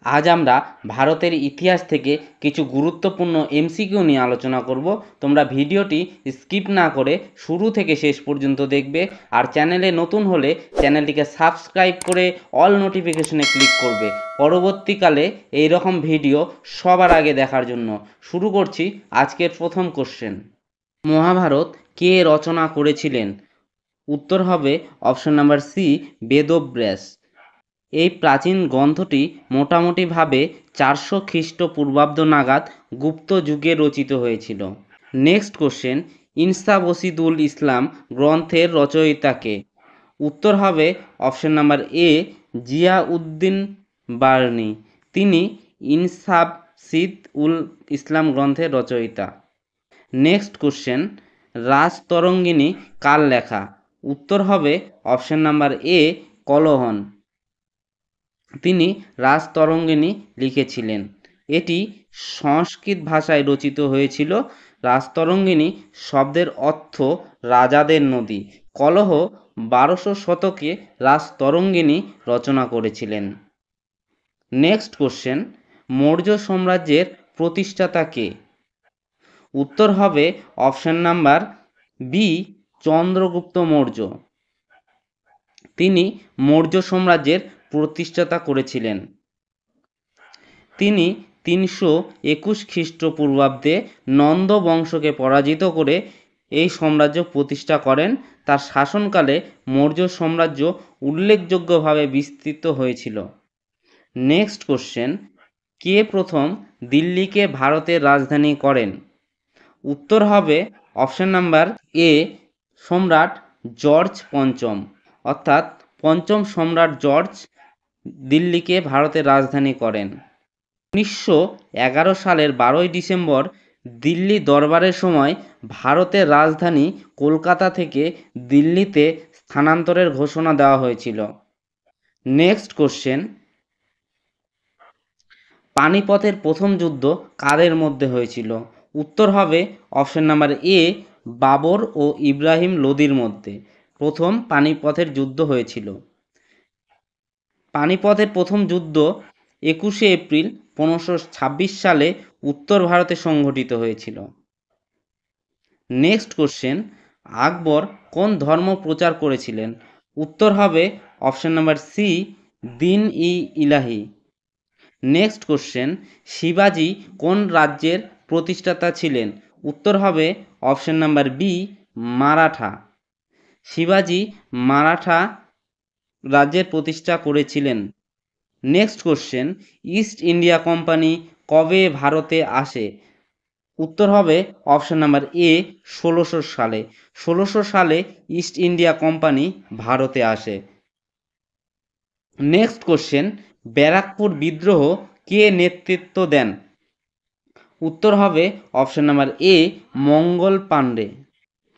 আজ আমরা ভারতের ইতিহাস থেকে কিছু গুরুত্বপূর্ণ এমসিকিউ নিয়ে আলোচনা করব। তোমরা ভিডিওটি স্কিপ না করে শুরু থেকে শেষ পর্যন্ত দেখবে, আর চ্যানেলে নতুন হলে চ্যানেলটিকে সাবস্ক্রাইব করে অল নোটিফিকেশনে ক্লিক করবে পরবর্তীকালে এই রকম ভিডিও সবার আগে দেখার জন্য। শুরু করছি আজকের প্রথম কোশ্চেন। মহাভারত কে রচনা করেছিলেন? উত্তর হবে অপশন নাম্বার সি, বেদব্যাস। এই প্রাচীন গ্রন্থটি মোটামুটিভাবে 400 খ্রিস্টপূর্বাব্দ নাগাদ গুপ্ত যুগে রচিত হয়েছিল। নেক্সট কোশ্চেন, ইনসাবসিদুল ইসলাম গ্রন্থের রচয়িতাকে? উত্তর হবে option number A, Ziauddin Barani. তিনি ইনসাবসিদ উল ইসলাম গ্রন্থের রচয়িতা। নেক্সট কোশ্চেন, রাজতরঙ্গিনী কার লেখা? উত্তর হবে অপশন নাম্বার এ, কলহন। তিনি রাজতরঙ্গিনী লিখেছিলেন। এটি সংস্কৃত ভাষায় রচিত হয়েছিল। রাজতরঙ্গিনী শব্দের অর্থ রাজাদের নদী। কলহ 1200 শতকে রাজতরঙ্গিনী রচনা করেছিলেন। নেক্সট কোশ্চেন, মৌর্য সাম্রাজ্যের প্রতিষ্ঠাতা কে? উত্তর হবে option number B, Chandragupta Maurya. তিনি মৌর্য সাম্রাজ্যের প্রতিষ্ঠাতা করেছিলেন। তিনি 321 খ্রিস্টপূর্বাব্দে নন্দ বংশকে পরাজিত করে এই সাম্রাজ্য প্রতিষ্ঠা করেন। তার শাসনকালে মৌর্য সাম্রাজ্য উল্লেখযোগ্যভাবে বিস্তৃত হয়েছিল। নেক্সট কোশ্চেন, কে প্রথম দিল্লিকে ভারতের রাজধানী করেন? উত্তর হবে অপশন নাম্বার এ, সম্রাট জর্জ পঞ্চম। অর্থাৎ পঞ্চম সম্রাট জর্জ দিল্লিকে ভারতের রাজধানী করেন। 1911 সালের 12ই ডিসেম্বর দিল্লি দরবারের সময় ভারতের রাজধানী কলকাতা থেকে দিল্লিতে স্থানান্তরের ঘোষণা দেওয়া হয়েছিল। নেক্সট কোশ্চেন, পানিপথের প্রথম যুদ্ধ কাদের মধ্যে হয়েছিল? উত্তর হবে অপশন নাম্বার এ, বাবর ও ইব্রাহিম লোদির মধ্যে প্রথম পানিপথের যুদ্ধ হয়েছিল। পানিপথের প্রথম যুদ্ধ 21শে এপ্রিল 1526 সালে উত্তর ভারতে সংঘটিত হয়েছিল। নেক্সট কোশ্চেন, আকবর কোন ধর্ম প্রচার করেছিলেন? উত্তর হবে অপশন নাম্বার সি, দিন ই ইলাহি। নেক্সট কোশ্চেন, শিবাজি কোন রাজ্যের প্রতিষ্ঠাতা ছিলেন? উত্তর হবে অপশন নাম্বার বি, মারাঠা। শিবাজি মারাঠা রাজ্যের প্রতিষ্ঠা করেছিলেন। Next question, east India company কবে ভারতে আসে? উত্তর হবে অপশন নাম্বার এ, 1600 সালে। 1600 সালে ইস্ট ইন্ডিয়া কোম্পানি ভারতে আসে। নেক্সট কোশ্চেন, ব্যারাকপুর বিদ্রোহ কে নেতৃত্ব দেন? উত্তর হবে অপশন নাম্বার এ, মঙ্গল পাণ্ডে।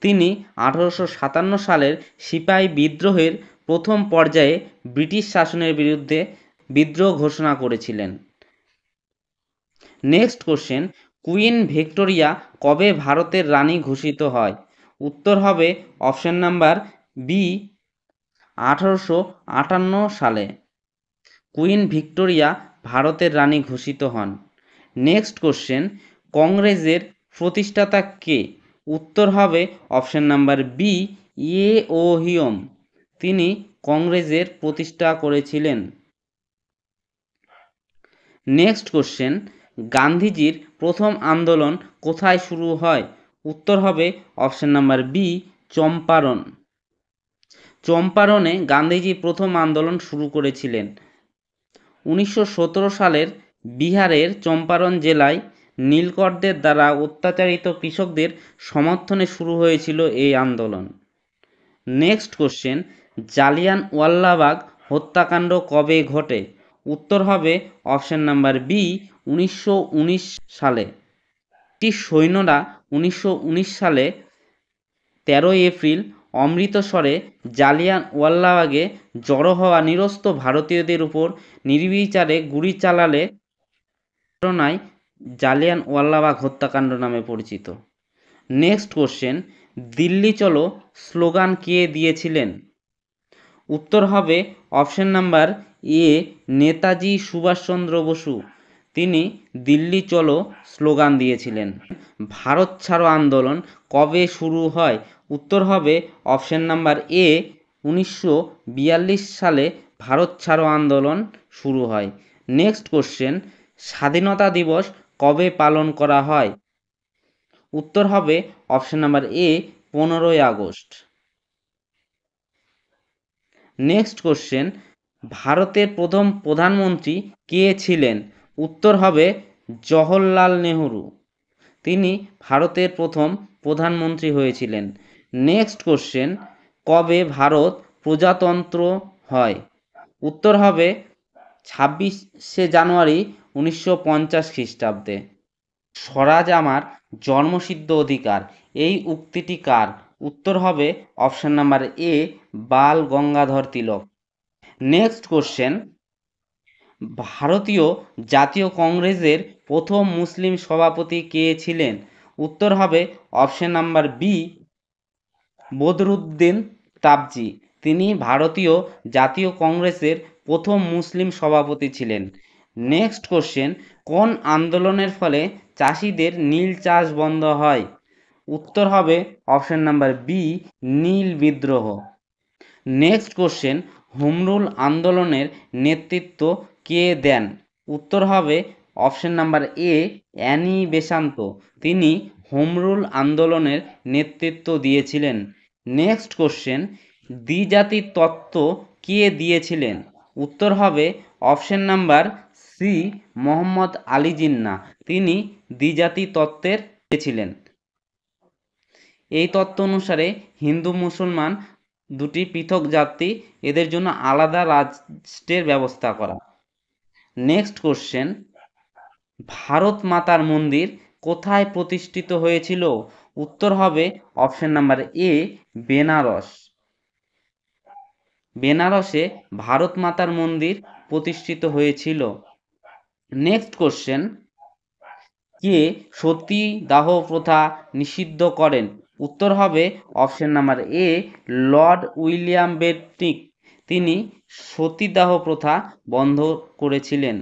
তিনি 1857 সালের সিপাহী বিদ্রোহের প্রথম পর্যায়ে ব্রিটিশ শাসনের বিরুদ্ধে বিদ্রোহ ঘোষণা করেছিলেন। নেক্সট কোশ্চেন, কুইন ভিক্টোরিয়া কবে ভারতের রানী ঘোষিত হয়? উত্তর হবে অপশন নাম্বার বি, 1858 সালে কুইন ভিক্টোরিয়া ভারতের রানী ঘোষিত হন। নেক্সট কোশ্চেন, কংগ্রেসের প্রতিষ্ঠাতা কে? উত্তর হবে অপশন নাম্বার বি, ইয়ে ও হিয়ম। তিনি কংগ্রেসের প্রতিষ্ঠা করেছিলেন। নেক্সট কোশ্চেন, গান্ধীজির প্রথম আন্দোলন কোথায় শুরু হয়? উত্তর হবে অপশন নাম্বার বি, চম্পারণ। চম্পারণে গান্ধীজি প্রথম আন্দোলন শুরু করেছিলেন। 1917 সালের বিহারের চম্পারণ জেলায় নীলকরদের দ্বারা অত্যাচারিত কৃষকদের সমর্থনে শুরু হয়েছিল এই আন্দোলন। নেক্সট কোশ্চেন, জালিয়ানওয়ালাবাগ হত্যাকাণ্ড কবে ঘটে? উত্তর হবে অপশন নাম্বার বি, 1919 সালে। ব্রিটিশ সৈন্যরা 1919 সালে 13 এপ্রিল অমৃতসরে জালিয়ানওয়ালাবাগে জড়ো হওয়া নিরস্ত্র ভারতীয়দের উপর নির্বিচারে গুলি চালালে ঘটনায় জালিয়ানওয়ালাবাগ হত্যাকাণ্ড নামে পরিচিত। নেক্সট কোশ্চেন, দিল্লি চলো স্লোগান কে দিয়েছিলেন? উত্তর হবে option number A Netaji Subhas Chandra Bose, তিনি দিল্লি চলো স্লোগান দিয়েছিলেন। ভারত ছাড়ো আন্দোলন কবে শুরু হয়? উত্তর হবে অপশন নাম্বার এ 1942 সালে ভারত ছাড়ো আন্দোলন শুরু হয়। নেক্সট কোশ্চেন, স্বাধীনতা দিবস কবে পালন করা হয়? উত্তর হবে অপশন নাম্বার এ 15ই আগস্ট। নেক্সট কোশ্চেন, ভারতের প্রথম প্রধানমন্ত্রী কে ছিলেন? উত্তর হবে জওহরলাল নেহরু, তিনি ভারতের প্রথম প্রধানমন্ত্রী হয়েছিলেন। নেক্সট কোশ্চেন, কবে ভারত প্রজাতন্ত্র হয়? উত্তর হবে 26শে জানুয়ারি 1950 খ্রিস্টাব্দে। স্বরাজ আমার জন্মসিদ্ধ অধিকার, এই উক্তিটি কার? উত্তর হবে option number A Bal Gangadhar Tilak. Next question, ভারতীয় জাতীয় কংগ্রেসের প্রথম মুসলিম সভাপতি কে ছিলেন? উত্তর হবে অপশন নাম্বার বি বদরুদ্দিন তাবজি, তিনি ভারতীয় জাতীয় কংগ্রেসের প্রথম মুসলিম সভাপতি ছিলেন। নেক্সট কোশ্চেন, কোন আন্দোলনের ফলে চাষিদের নীল চাষ বন্ধ হয়? উত্তর হবে অপশন নাম্বার বি নীল বিদ্রোহ। নেক্সট কোশ্চেন, হোম রুল আন্দোলনের নেতৃত্ব কে দেন? উত্তর হবে option number A Annie Besant, তিনি হোম রুল আন্দোলনের নেতৃত্ব দিয়েছিলেন। নেক্সট কোশ্চেন, দ্বিজাতি তত্ত্ব কে দিয়েছিলেন? উত্তর হবে option number C Mohammad Ali Jinnah, তিনি দ্বিজাতি তত্ত্বের দিয়েছিলেন। এই তত্ত্ব অনুসারে হিন্দু মুসলমান দুটি পৃথক জাতি, এদের জন্য আলাদা রাষ্ট্রের ব্যবস্থা করা। নেক্সট কোশ্চেন, ভারত মাতার মন্দির কোথায় প্রতিষ্ঠিত হয়েছিল? উত্তর হবে অপশন নাম্বার এ বেনারস, বেনারসে ভারত মাতার মন্দির প্রতিষ্ঠিত হয়েছিল। নেক্সট কোশ্চেন, কে সতী দাহ প্রথা নিষিদ্ধ করেন? উত্তর হবে অপশন নাম্বার এ লর্ড উইলিয়াম বেন্টিক, তিনি সতীদাহ প্রথা বন্ধ করেছিলেন।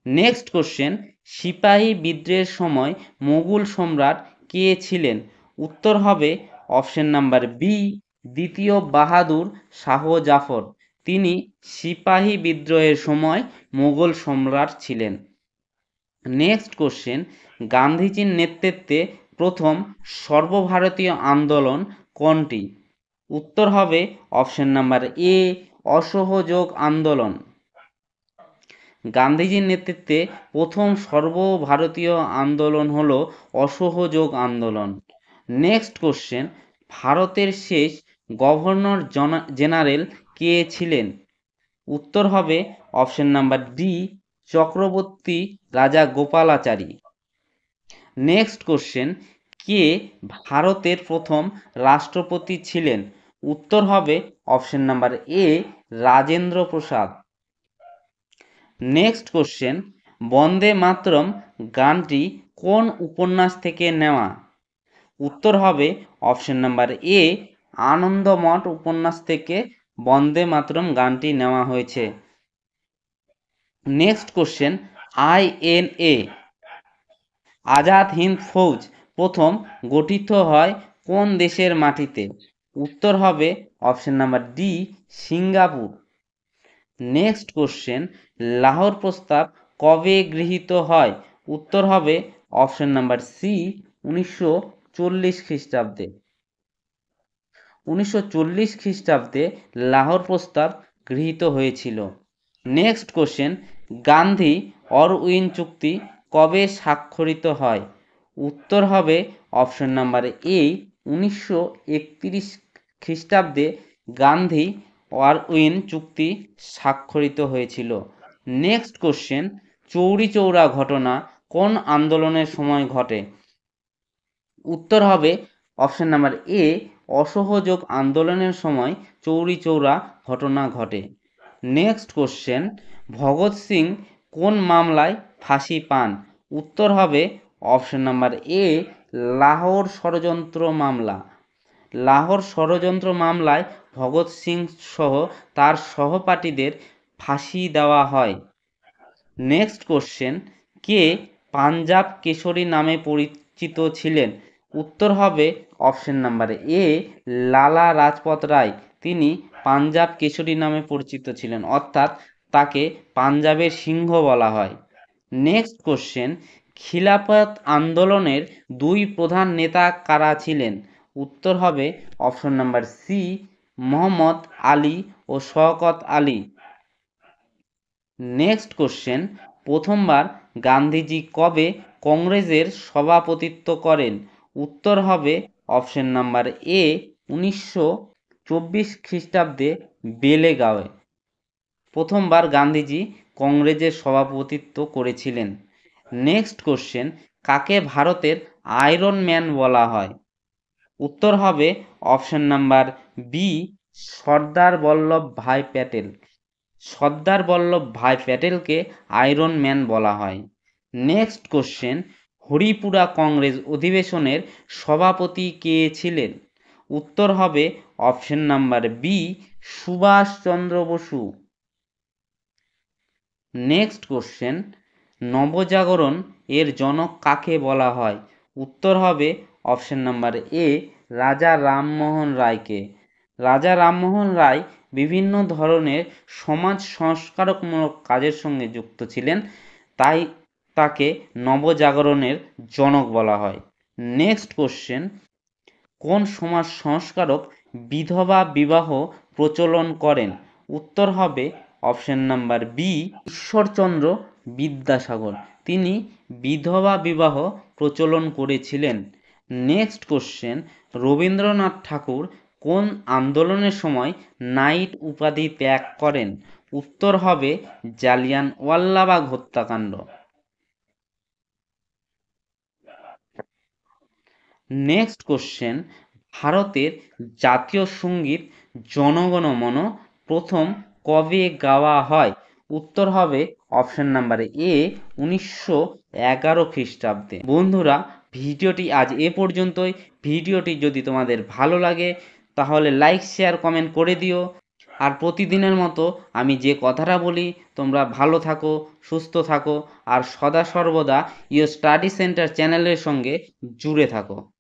নেক্সট কোশ্চেন, সিপাহী বিদ্রোহের সময় মোগল সম্রাট কে ছিলেন? উত্তর হবে অপশন নাম্বার বি দ্বিতীয় বাহাদুর শাহ জাফর, তিনি সিপাহী বিদ্রোহের সময় মোগল সম্রাট ছিলেন। নেক্সট কোশ্চেন, গান্ধীজির নেতৃত্বে প্রথম সর্বভারতীয় আন্দোলন কোনটি? উত্তর হবে অপশন নাম্বার এ অসহযোগ আন্দোলন। গান্ধীজির নেতৃত্বে প্রথম সর্বভারতীয় আন্দোলন হলো অসহযোগ আন্দোলন। নেক্সট কোশ্চেন, ভারতের শেষ গভর্নর জেনারেল কে ছিলেন? উত্তর হবে অপশন নাম্বার ডি চক্রবর্তী রাজা গোপালাচারী। নেক্সট কোশ্চেন, কে ভারতের প্রথম রাষ্ট্রপতি ছিলেন? উত্তর হবে option number A Rajendra Prasad. Next question, Vande Mataram গানটি কোন উপন্যাস থেকে নেওয়া? উত্তর হবে অপশন নাম্বার এ আনন্দমঠ উপন্যাস থেকে বন্দে মাতরম গানটি নেওয়া হয়েছে। Next question, INA Azad Hind Fauj প্রথম গঠিত হয় কোন দেশের মাটিতে? উত্তর হবে option number D Singapore. Next question, Lahore প্রস্তাব কবে গৃহীত হয়? উত্তর হবে অপশন নাম্বার সি 1940 খ্রিস্টাব্দে। 1940 খ্রিস্টাব্দে লাহোর প্রস্তাব গৃহীত হয়েছিল। নেক্সট কোশ্চেন, গান্ধী অরউইন চুক্তি কবে স্বাক্ষরিত হয়? উত্তর হবে অপশন নাম্বার এ 1931 খ্রিস্টাব্দে গান্ধী অরউইন চুক্তি স্বাক্ষরিত হয়েছিল। নেক্সট কোশ্চেন, চৌরি চৌরা ঘটনা কোন আন্দোলনের সময় ঘটে? উত্তর হবে অপশন নাম্বার এ অসহযোগ আন্দোলনের সময় চৌরি চৌরা ঘটনা ঘটে। নেক্সট কোশ্চেন, ভগৎ সিং কোন মামলায় ফাঁসি পান? উত্তর হবে অপশন নাম্বার এ লাহোর ষড়যন্ত্র মামলা। লাহোর ষড়যন্ত্র মামলায় ভগৎ সিং সহ তার সহপাঠীদের ফাঁসি দেওয়া হয়? নেক্সট কোশ্চেন, কে পাঞ্জাব কেশরী নামে পরিচিত ছিলেন? উত্তর হবে অপশন নাম্বার এ, লালা রাজপথ রায়। তিনি পাঞ্জাব কেশরী নামে পরিচিত ছিলেন, অর্থাৎ তাকে পাঞ্জাবের সিংহ বলা হয়। নেক্সট কোশ্চেন, খিলাফত আন্দোলনের দুই প্রধান নেতা কারা ছিলেন? উত্তর হবে option number C, Mohammad Ali ও শওকত আলী। নেক্সট কোশ্চেন, প্রথমবার গান্ধীজি কবে কংগ্রেসের সভাপতিত্ব করেন? উত্তর হবে অপশন নাম্বার এ, 1924 খ্রিস্টাব্দে বেলেগাঁওয়ে প্রথমবার গান্ধীজি কংগ্রেসের সভাপতিত্ব করেছিলেন। নেক্সট কোশ্চেন, কাকে ভারতের আয়রন ম্যান বলা হয়? উত্তর হবে অপশন নাম্বার বি, সর্দার বল্লভ ভাই প্যাটেল। সর্দার বল্লভ ভাই প্যাটেলকে আয়রন ম্যান বলা হয়। নেক্সট কোশ্চেন, হরিপুরা কংগ্রেস অধিবেশনের সভাপতি কে ছিলেন? উত্তর হবে option number B, Subhashchandra Bose. Next question, নবজাগরণ এর জনক কাকে বলা হয়? উত্তর হবে অপশন নাম্বার এ, রাজা রামমোহন রায়কে। রাজা রামমোহন রায় বিভিন্ন ধরনের সমাজ সংস্কারকমূলক কাজের সঙ্গে যুক্ত ছিলেন, তাই তাকে নবজাগরণের জনক বলা হয়। নেক্সট কোশ্চেন, কোন সমাজ সংস্কারক বিধবা বিবাহ প্রচলন করেন? উত্তর হবে option number B, Ishwar Chandra Vidyasagar. তিনি বিধবা বিবাহ প্রচলন করেছিলেন। নেক্সট কোশ্চেন, রবীন্দ্রনাথ ঠাকুর কোন আন্দোলনের সময় নাইট উপাধি ত্যাগ করেন? উত্তর হবে জালিয়ানওয়ালাবাগ হত্যাকাণ্ড। নেক্সট কোশ্চেন, ভারতের জাতীয় সঙ্গীত জনগণ মন প্রথম কবে গাওয়া হয়? উত্তর হবে অপশন নাম্বার এ, 1911 খ্রিস্টাব্দে। বন্ধুরা, ভিডিওটি আজ এ পর্যন্তই। ভিডিওটি যদি তোমাদের ভালো লাগে তাহলে লাইক শেয়ার কমেন্ট করে দিও। আর প্রতিদিনের মতো আমি যে কথাটা বলি, তোমরা ভালো থাকো, সুস্থ থাকো আর সদা সর্বদা ইওর স্টাডি সেন্টার চ্যানেলের সঙ্গে জুড়ে থাকো।